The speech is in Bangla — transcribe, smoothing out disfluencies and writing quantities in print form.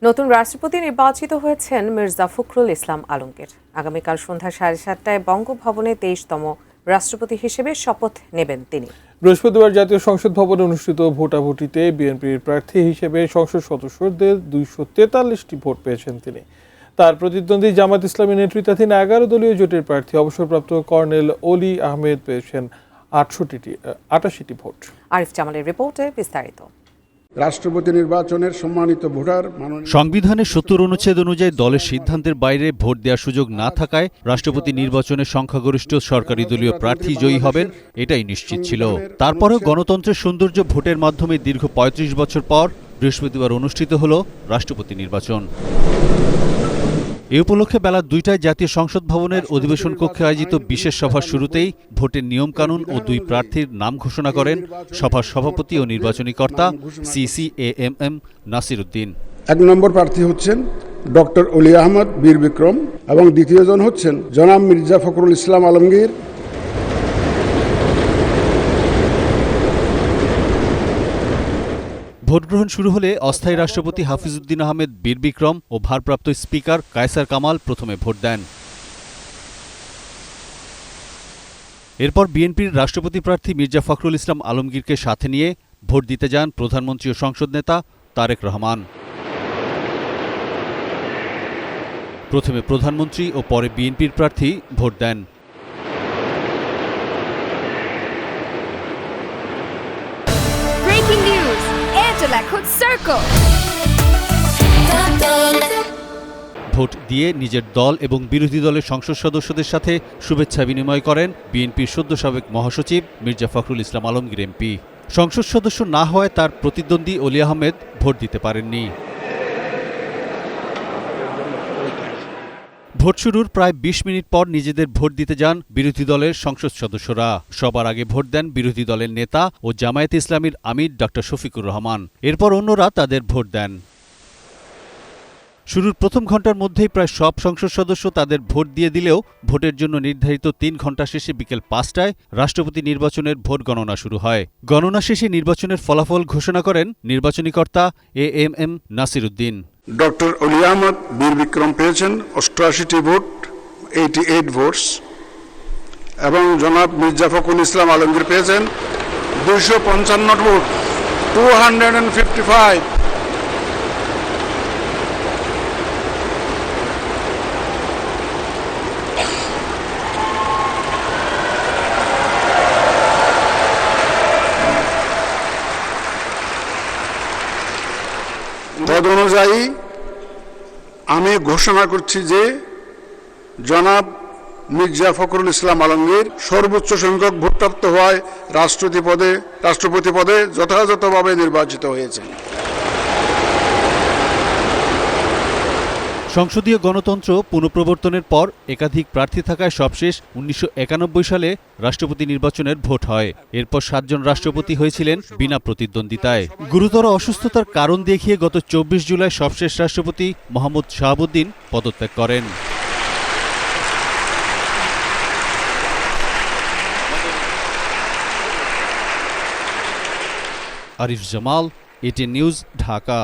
নতুন রাষ্ট্রপতি নির্বাচিত হয়েছেন মির্জা ফখরুল ইসলাম আলমগীর। আগামীকাল সন্ধ্যা 7:30টায় বঙ্গভবনে 23তম রাষ্ট্রপতি হিসেবে শপথ নেবেন তিনি। বৃহস্পতিবার জাতীয় সংসদ ভবনে অনুষ্ঠিত ভোটাভুটিতে বিএনপির প্রার্থী হিসেবে সংসদ সদস্যদের 243টি ভোট পেয়েছেন তিনি। তার প্রতিদ্বন্দ্বী জামাত ইসলামী নেতৃত্বাধীন 11 দলীয় জোটের প্রার্থী অবসরপ্রাপ্ত কর্নেল অলি আহমেদ পেয়েছেন 88টি ভোট। আরিফ জামালের রিপোর্টে বিস্তারিত। রাষ্ট্রপতি নির্বাচনের সম্মানিত ভোটার সংবিধানের 70 অনুচ্ছেদ অনুযায়ী দলের সিদ্ধান্তের বাইরে ভোট দেওয়ার সুযোগ না থাকায় রাষ্ট্রপতি নির্বাচনে সংখ্যাগরিষ্ঠ সরকারি দলীয় প্রার্থী জয়ী হবেন এটাই নিশ্চিত ছিল। তারপরেও গণতন্ত্রের সৌন্দর্য ভোটের মাধ্যমে দীর্ঘ 35 বছর পর বৃহস্পতিবার অনুষ্ঠিত হল রাষ্ট্রপতি নির্বাচন। এ উপলক্ষে বেলা 2টায় জাতীয় সংসদ ভবনের অধিবেশন কক্ষে আয়োজিত বিশেষ সভার শুরুতেই ভোটের নিয়মকানুন ও দুই প্রার্থীর নাম ঘোষণা করেন সভার সভাপতি ও নির্বাচনী কর্তা CCAMM নাসির উদ্দিন। 1 নম্বর প্রার্থী হচ্ছেন ডক্টর অলি আহমদ বীর বিক্রম এবং দ্বিতীয়জন হচ্ছেন জনাব মির্জা ফখরুল ইসলাম আলমগীর। ভোটগ্রহণ শুরু হলে অস্থায়ী রাষ্ট্রপতি হাফিজউদ্দিন আহমেদ বীর বিক্রম ও ভারপ্রাপ্ত স্পিকার কায়সার কামাল প্রথমে ভোট দেন। এরপর বিএনপির রাষ্ট্রপতি প্রার্থী মির্জা ফখরুল ইসলাম আলমগীরকে সাথে নিয়ে ভোট দিতে যান প্রধানমন্ত্রী ও সংসদ নেতা তারেক রহমান। প্রথমে প্রধানমন্ত্রী ও পরে বিএনপির প্রার্থী ভোট দেন। ভোট দিয়ে নিজের দল এবং বিরোধী দলের সংসদ সদস্যদের সাথে শুভেচ্ছা বিনিময় করেন বিএনপির সদ্য সাবেক মহাসচিব মির্জা ফখরুল ইসলাম আলমগীর এমপি। সংসদ সদস্য না হওয়ায় তার প্রতিদ্বন্দ্বী অলি আহমেদ ভোট দিতে পারেননি। ভোট শুরুর প্রায় 20 মিনিট পর নিজেদের ভোট দিতে যান বিরোধী দলের সংসদ সদস্যরা। সবার আগে ভোট দেন বিরোধী দলের নেতা ও জামায়াতে ইসলামীর আমির ডক্টর শফিকুর রহমান। এরপর অন্যরা তাদের ভোট দেন। শুরুর প্রথম ঘণ্টার মধ্যেই প্রায় সব সংসদ সদস্য তাদের ভোট দিয়ে দিলেও ভোটের জন্য নির্ধারিত 3 ঘণ্টা শেষে বিকেল 5টায় রাষ্ট্রপতি নির্বাচনের ভোট গণনা শুরু হয়। গণনা শেষে নির্বাচনের ফলাফল ঘোষণা করেন নির্বাচনী কর্তা AMM নাসির উদ্দিন। ডক্টর অলি আহমদ বীর বিক্রম পেয়েছেন 88টি ভোট, 88 ভোটস, এবং জনাব মির্জা ফখরুল ইসলাম আলমগীর পেয়েছেন 255 ভোট, 255। তদ অনুযায়ী আমি ঘোষণা করছি যে জনাব মির্জা ফখরুল ইসলাম আলমগীর সর্বোচ্চ সংখ্যক ভোটপ্রাপ্ত হওয়ায় রাষ্ট্রপতি পদে যথাযথভাবে নির্বাচিত হয়েছেন। সংসদীয় গণতন্ত্র পুনঃপ্রবর্তনের পর একাধিক প্রার্থী থাকায় সবশেষ 1991 সালে রাষ্ট্রপতি নির্বাচনের ভোট হয়। এরপর 7 জন রাষ্ট্রপতি হয়েছিলেন বিনা প্রতিদ্বন্দ্বিতায়। গুরুতর অসুস্থতার কারণ দেখিয়ে গত 24 জুলাই সবশেষ রাষ্ট্রপতি মোহাম্মদ শাহাবুদ্দিন পদত্যাগ করেন। Arif Jamal, ATN news, Dhaka.